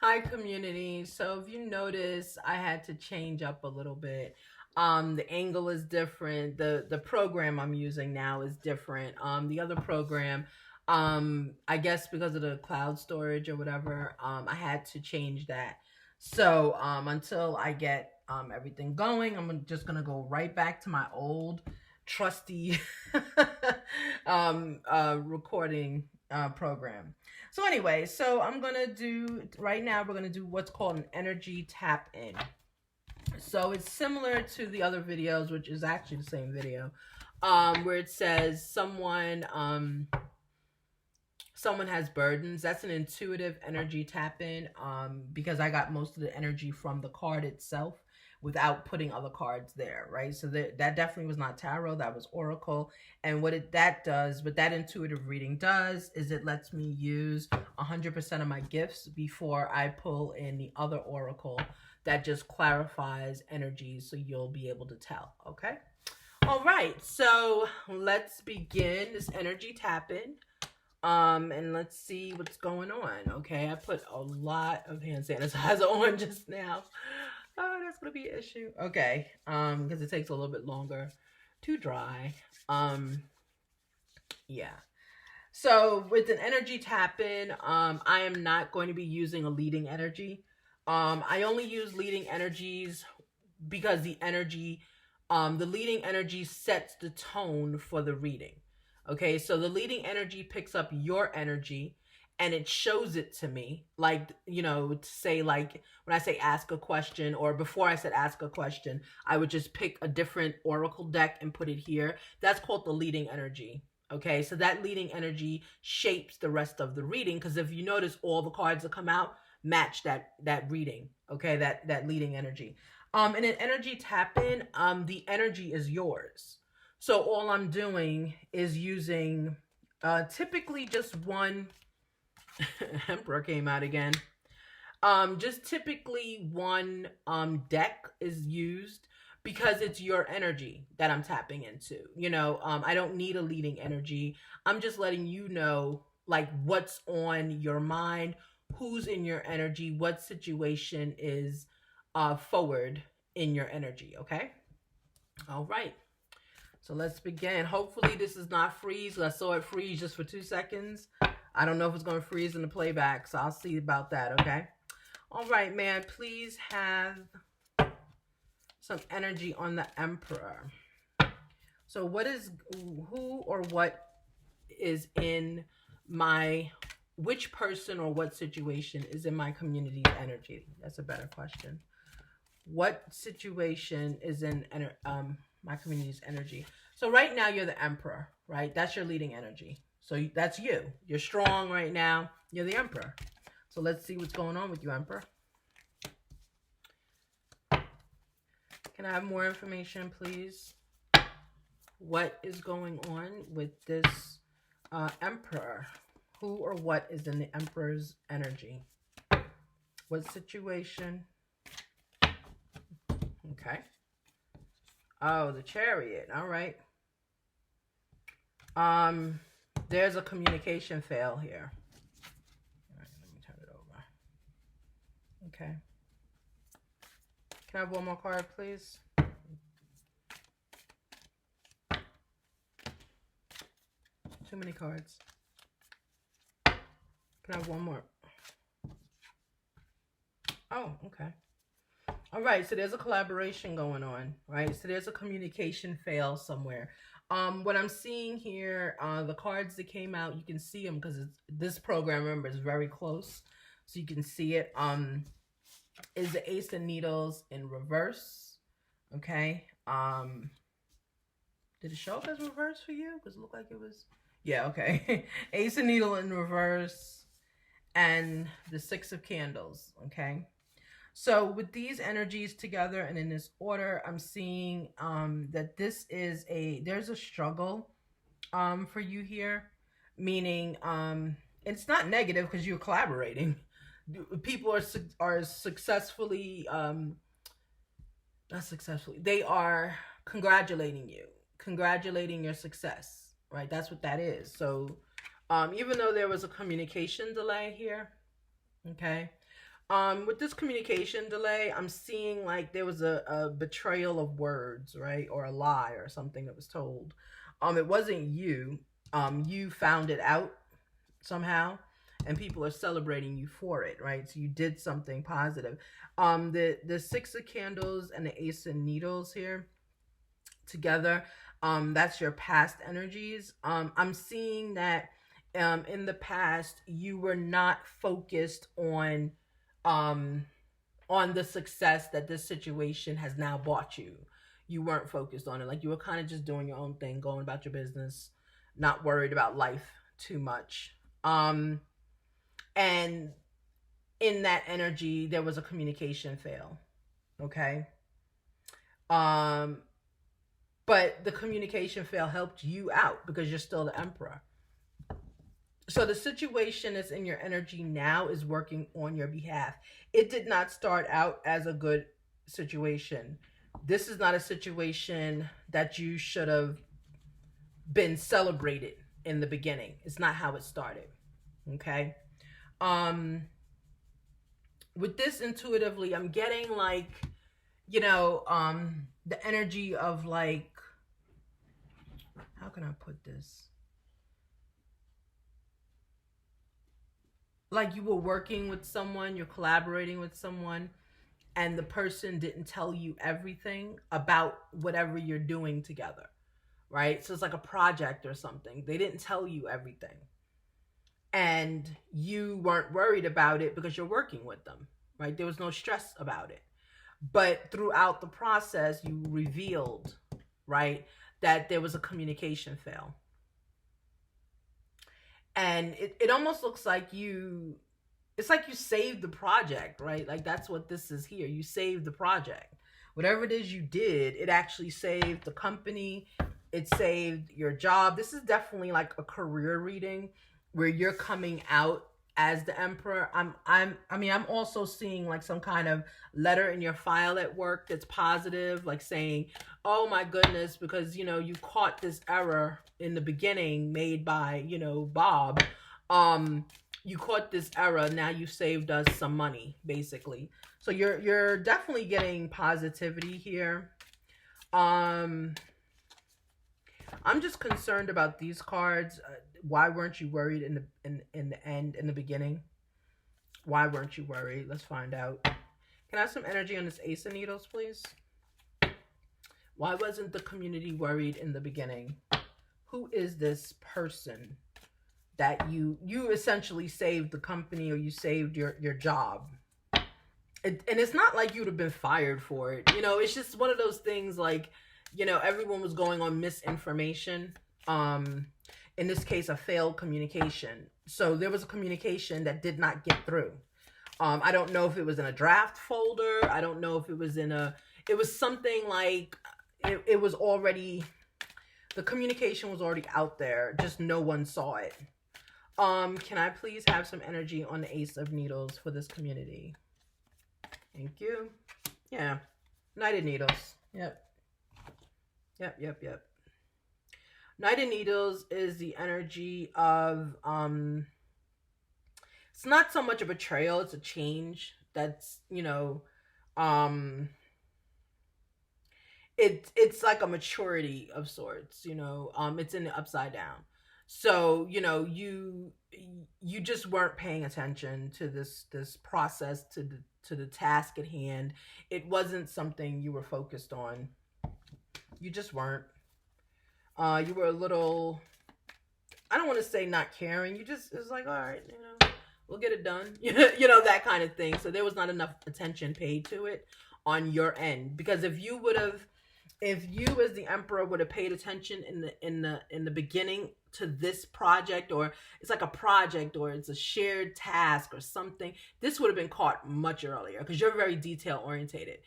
Hi, community. So if you notice, I had to change up a little bit. The angle is different. The program I'm using now is different. The other program, I guess because of the cloud storage or whatever, I had to change that. So until I get everything going, I'm just gonna go right back to my old trusty recording program. So anyway, so I'm gonna do right now. We're gonna do what's called an energy tap in. So it's similar to the other videos, which is actually the same video, where it says someone has burdens. That's an intuitive energy tap in, because I got most of the energy from the card itself without putting other cards there, right? So that definitely was not tarot, that was oracle. And what that intuitive reading does is it lets me use 100% of my gifts before I pull in the other oracle that just clarifies energies so you'll be able to tell, okay? All right, so let's begin this energy tap in. And let's see what's going on. Okay, I put a lot of hand sanitizer on just now. Oh, that's gonna be an issue. Okay, because it takes a little bit longer to dry. Yeah. So with an energy tap in, I am not going to be using a leading energy. I only use leading energies because the leading energy sets the tone for the reading. Okay, so the leading energy picks up your energy and it shows it to me. Like, to say, like, when I say ask a question, or before I said ask a question, I would just pick a different oracle deck and put it here. That's called the leading energy. Okay, so that leading energy shapes the rest of the reading, because if you notice, all the cards that come out match that reading. Okay, that leading energy. In an energy tap in, the energy is yours. So all I'm doing is using typically just one. Emperor came out again. Just typically one deck is used because it's your energy that I'm tapping into. I don't need a leading energy. I'm just letting you know, like, what's on your mind, who's in your energy, what situation is forward in your energy. Okay. All right. So let's begin. Hopefully this is not freeze. I saw it freeze just for 2 seconds. I don't know if it's going to freeze in the playback, so I'll see about that, okay? All right, man, please have some energy on the Emperor. So who or what is in which person or what situation is in my community's energy? That's a better question. What situation is in my community's energy? So right now you're the Emperor, right? That's your leading energy. So that's you. You're strong right now. You're the Emperor. So let's see what's going on with you, Emperor. Can I have more information, please? What is going on with this Emperor? Who or what is in the Emperor's energy? What situation? Okay. Oh, the Chariot. All right. There's a communication fail here. All right, let me turn it over. Okay. Can I have one more card, please? Too many cards. Can I have one more? Oh, okay. All right, so there's a collaboration going on, right? So there's a communication fail somewhere. What I'm seeing here, the cards that came out, you can see them because this program, remember, is very close, so you can see it. Is the Ace of Needles in reverse? Okay. Did it show up as reverse for you? Because it looked like it was. Yeah. Okay. Ace of Needle in reverse, and the Six of Candles. Okay. So with these energies together and in this order, I'm seeing that there's a struggle for you here, meaning it's not negative because you're collaborating. People are successfully not successfully. They are congratulating your success, right? That's what that is. So even though there was a communication delay here, okay, With this communication delay, I'm seeing like there was a betrayal of words, right? Or a lie or something that was told. It wasn't you. You found it out somehow, and people are celebrating you for it, right? So you did something positive. The Six of Candles and the Ace of Needles here together, that's your past energies. I'm seeing that in the past you were not focused um on the success that this situation has now brought you. You weren't focused on it. Like you were kind of just doing your own thing, going about your business, not worried about life too much. And in that energy there was a communication fail. Okay. um but the communication fail helped you out because you're still the emperor. So the situation that's in your energy now is working on your behalf. It did not start out as a good situation. This is not a situation that you should have been celebrated in the beginning. It's not how it started. Okay. um with this intuitively, I'm getting like, the energy of like, how can I put this? Like you were working with someone, you're collaborating with someone, and the person didn't tell you everything about whatever you're doing together, right? So it's like a project or something. They didn't tell you everything. And you weren't worried about it because you're working with them, right? There was no stress about it. But throughout the process, you revealed, right, that there was a communication fail. And it almost looks like it's like you saved the project, right? Like that's what this is here. You saved the project. Whatever it is you did, it actually saved the company. It saved your job. This is definitely like a career reading where you're coming out as the emperor. I'm also seeing like some kind of letter in your file at work that's positive, like saying, oh my goodness, because you caught this error in the beginning made by Bob. You caught this error, now you saved us some money, basically. So you're definitely getting positivity here. I'm just concerned about these cards. Why weren't you worried in the beginning? Why weren't you worried? Let's find out. Can I have some energy on this Ace of Needles, please? Why wasn't the community worried in the beginning? Who is this person that you essentially saved the company, or you saved your job? And it's not like you'd have been fired for it. It's just one of those things like, everyone was going on misinformation. In this case, a failed communication. So there was a communication that did not get through. I don't know if it was in a draft folder. I don't know if it was it was something like, it was already, the communication was already out there. Just no one saw it. Can I please have some energy on the Ace of Needles for this community? Thank you. Yeah. Knight of Needles. Yep. Yep. Knight of Needles is the energy of, it's not so much a betrayal, it's a change. That's, it's like a maturity of sorts, it's in the upside down. So, you just weren't paying attention to this process, to the task at hand. It wasn't something you were focused on. You just weren't. You were a little, I don't want to say not caring. You just, it's like, all right, we'll get it done. That kind of thing. So there was not enough attention paid to it on your end. Because if you as the emperor would have paid attention in the beginning to this project, or it's like a project, or it's a shared task or something, this would have been caught much earlier, because you're very detail orientated.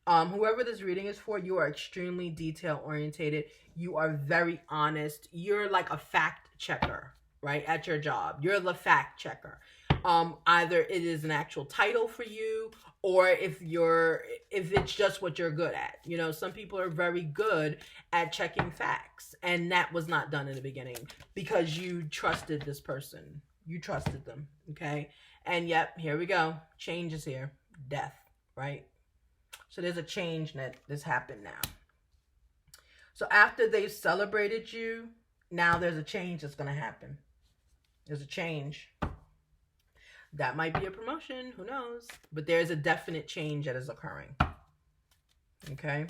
Whoever this reading is for, you are extremely detail orientated. You are very honest. You're like a fact checker, right? At your job, you're the fact checker. Either it is an actual title for you, or if it's just what you're good at. Some people are very good at checking facts, and that was not done in the beginning because you trusted this person. You trusted them, okay? And yep, here we go. Change is here. Death, right? So there's a change that's happened now. So after they've celebrated you, now there's a change that's going to happen. There's a change. That might be a promotion. Who knows? But there's a definite change that is occurring. Okay?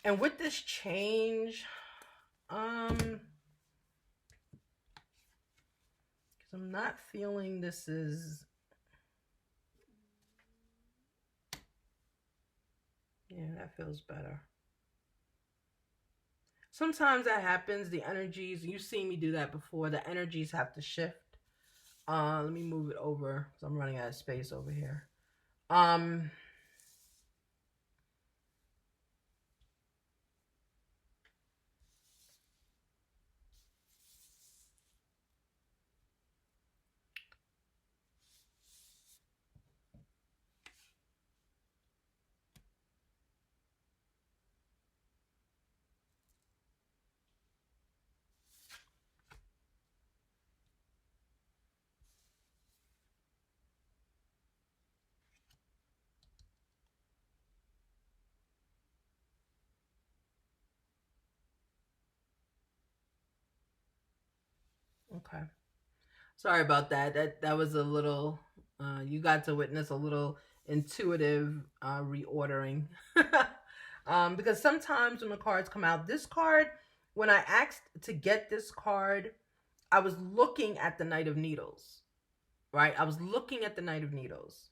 And with this change, because I'm not feeling this is, yeah, that feels better. Sometimes that happens. The energies, you've seen me do that before. The energies have to shift. Let me move it over because I'm running out of space over here. Okay. Sorry about that. That was a little. You got to witness a little intuitive reordering. Because sometimes when the cards come out, this card, when I asked to get this card, I was looking at the Knight of Needles, right? I was looking at the Knight of Needles.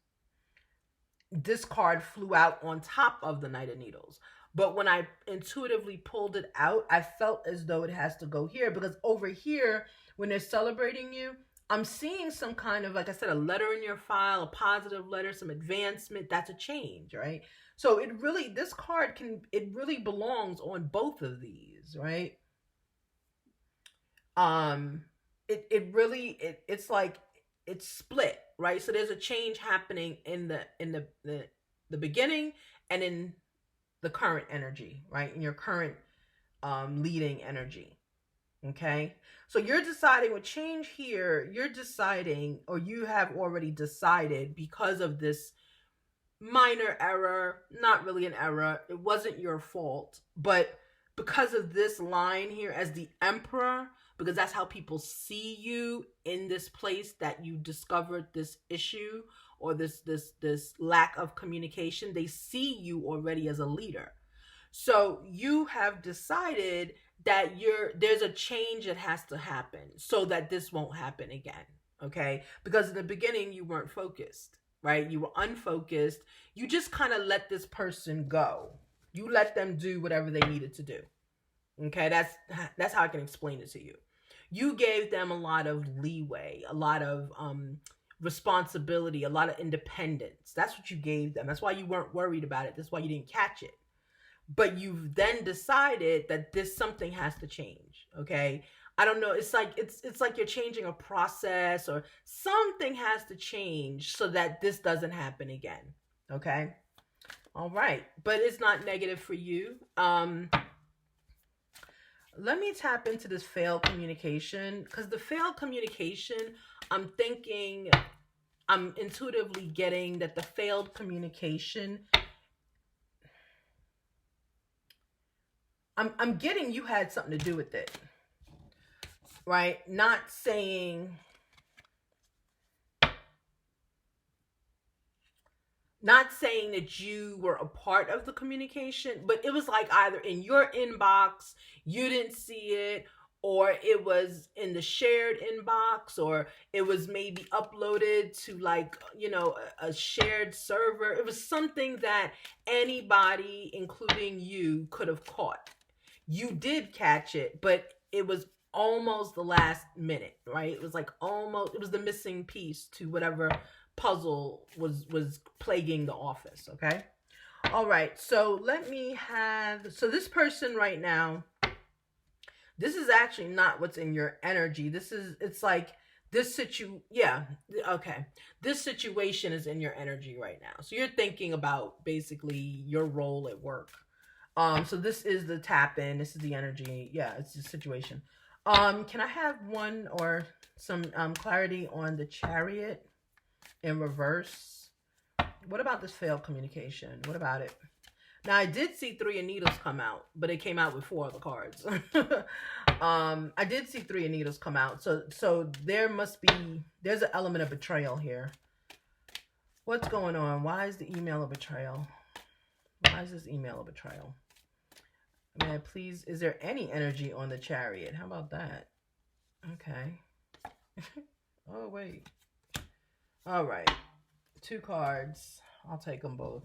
This card flew out on top of the Knight of Needles. But when I intuitively pulled it out, I felt as though it has to go here, because over here, when they're celebrating you, I'm seeing some kind of, like I said, a letter in your file, a positive letter, some advancement. That's a change, right? So it really, this card it really belongs on both of these, right? It's like it's split, right? So there's a change happening in the beginning and in the current energy, right? In your current leading energy. Okay, so you're deciding with change here, you're deciding, or you have already decided, because of this minor error, not really an error, it wasn't your fault, but because of this line here as the Emperor, because that's how people see you in this place that you discovered this issue or this lack of communication, they see you already as a leader. So you have decided that there's a change that has to happen so that this won't happen again. Okay? Because in the beginning you weren't focused, right? You were unfocused. You just kind of let this person go. You let them do whatever they needed to do. Okay? That's how I can explain it to you. You gave them a lot of leeway, a lot of responsibility, a lot of independence. That's what you gave them. That's why you weren't worried about it. That's why you didn't catch it. But you've then decided that this something has to change. Okay, I don't know, it's like you're changing a process, or something has to change so that this doesn't happen again. Okay, all right, but it's not negative for you. Let me tap into this failed communication, because the failed communication, I'm intuitively getting that the failed communication, I'm getting you had something to do with it, right? Not saying that you were a part of the communication, but it was like either in your inbox, you didn't see it, or it was in the shared inbox, or it was maybe uploaded to, like, a shared server. It was something that anybody, including you, could have caught. You did catch it, but it was almost the last minute, right? It was like it was the missing piece to whatever puzzle was plaguing the office. Okay, all right, so this person right now, this is actually not what's in your energy. It's like this this situation is in your energy right now. So you're thinking about basically your role at work. So this is the tap in. This is the energy. Yeah, it's the situation. Can I have one or some clarity on the Chariot in reverse? What about this failed communication? What about it? Now I did see Three of Needles come out, but it came out with four other cards. I did see Three of Needles come out, so there's an element of betrayal here. What's going on? Why is the email a betrayal? Why is this email a betrayal? Man, please, is there any energy on the Chariot? How about that? Okay. Oh, wait. All right. 2 cards. I'll take them both.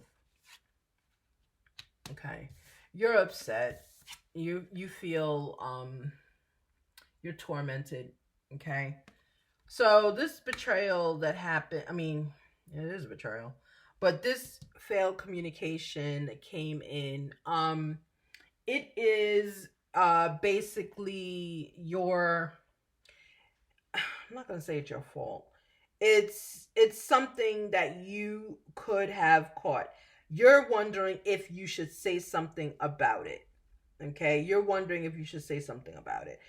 Okay. You're upset. You feel you're tormented, okay? So this betrayal that happened, I mean, it is a betrayal. But this failed communication that came in, it is basically your, I'm not going to say it's your fault. It's something that you could have caught. You're wondering if you should say something about it. Okay? You're wondering if you should say something about it.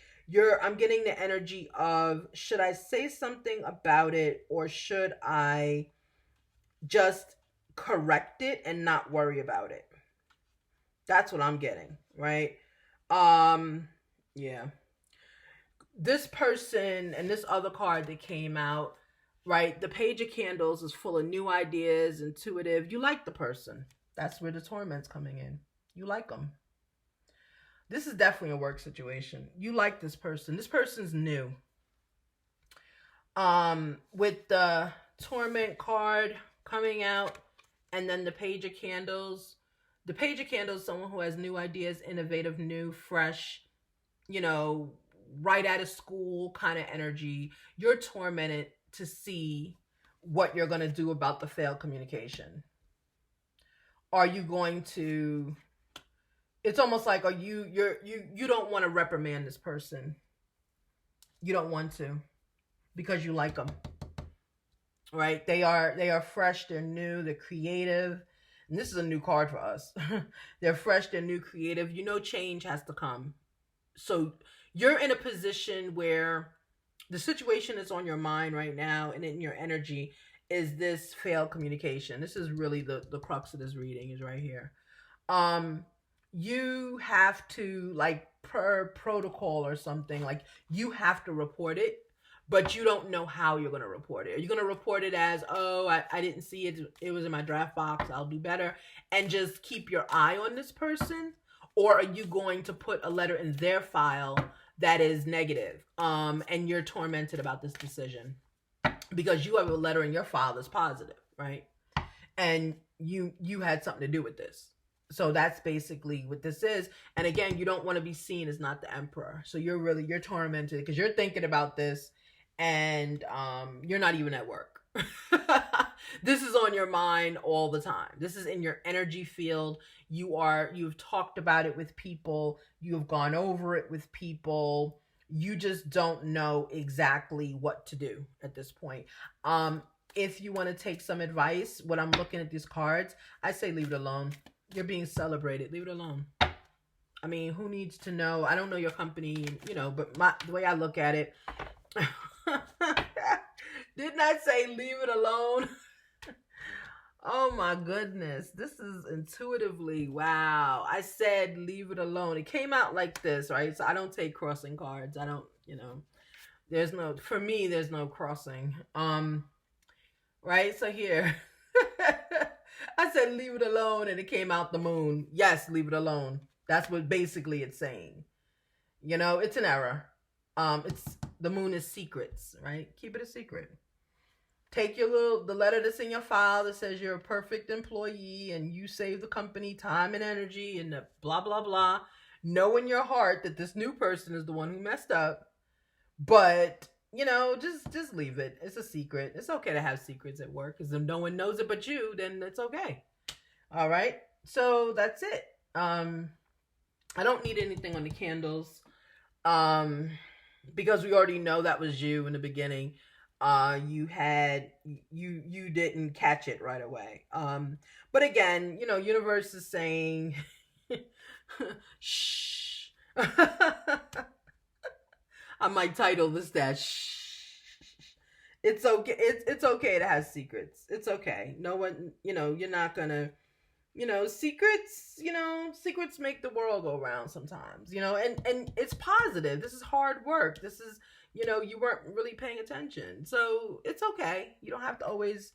I'm getting the energy of, should I say something about it, or should I just correct it and not worry about it? That's what I'm getting, right? Yeah. This person and this other card that came out, right? The Page of Candles is full of new ideas, intuitive. You like the person. That's where the torment's coming in. You like them. This is definitely a work situation. You like this person. This person's new. With the Torment card coming out and then the Page of Candles. The Page of Candles is someone who has new ideas, innovative, new, fresh, right out of school kind of energy. You're tormented to see what you're going to do about the failed communication. Are you going to, it's almost like, you don't want to reprimand this person. You don't want to, because you like them, right? They are fresh, they're new, they're creative. And this is a new card for us. They're fresh, they're new, creative. Change has to come. So you're in a position where the situation that's on your mind right now and in your energy is this failed communication. This is really the crux of this reading is right here. You have to, like, per protocol or something, like, you have to report it, but you don't know how you're going to report it. Are you going to report it as, oh, I didn't see it, it was in my draft box, I'll do better, and just keep your eye on this person? Or are you going to put a letter in their file that is negative, and you're tormented about this decision because you have a letter in your file that's positive, right? And you had something to do with this. So that's basically what this is. And again, you don't want to be seen as not the emperor. So you're tormented because you're thinking about this, and you're not even at work. This is on your mind all the time. This is in your energy field. You've talked about it with people. You've gone over it with people. You just don't know exactly what to do at this point. If you want to take some advice, when I'm looking at these cards, I say leave it alone. You're being celebrated. Leave it alone. I mean, who needs to know? I don't know your company, but the way I look at it, didn't I say leave it alone? Oh my goodness. This is intuitively, wow. I said leave it alone. It came out like this, right? So I don't take crossing cards. I don't, for me, there's no crossing. Right? So here. I said leave it alone, and it came out the moon. Yes, leave it alone. That's what basically it's saying. It's an error. It's the moon is secrets, right? Keep it a secret. Take the letter that's in your file that says you're a perfect employee and you save the company time and energy and the blah, blah, blah. Know in your heart that this new person is the one who messed up. But, just leave it. It's a secret. It's okay to have secrets at work, because if no one knows it but you, then it's okay. All right. So that's it. I don't need anything on the candles. Because we already know that was you in the beginning. You didn't catch it right away. But again, universe is saying Shh. I might title this that. Shh. It's okay. It's okay to have secrets. It's okay. No one, you're not gonna, secrets, secrets make the world go round sometimes, and it's positive. This is hard work. This is, you weren't really paying attention. So it's okay. You don't have to always,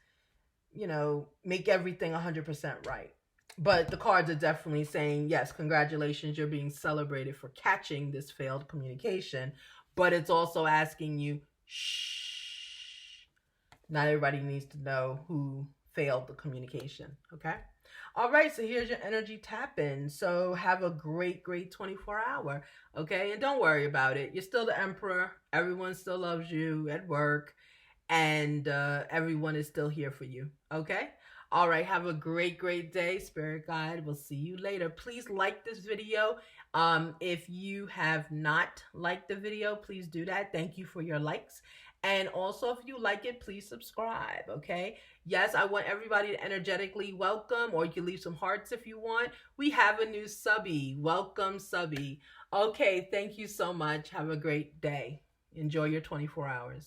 make everything 100% right. But the cards are definitely saying, yes, congratulations, you're being celebrated for catching this failed communication. But it's also asking you, shh. Not everybody needs to know who failed the communication, okay? All right, so here's your energy tap in. So have a great, great 24-hour, okay? And don't worry about it. You're still the emperor. Everyone still loves you at work, and everyone is still here for you, okay? All right, have a great, great day, Spirit Guide. We'll see you later. Please like this video. If you have not liked the video, please do that. Thank you for your likes. And also, if you like it, please subscribe, okay? Yes, I want everybody to energetically welcome, or you can leave some hearts if you want. We have a new subby. Welcome, subby. Okay, thank you so much. Have a great day. Enjoy your 24 hours.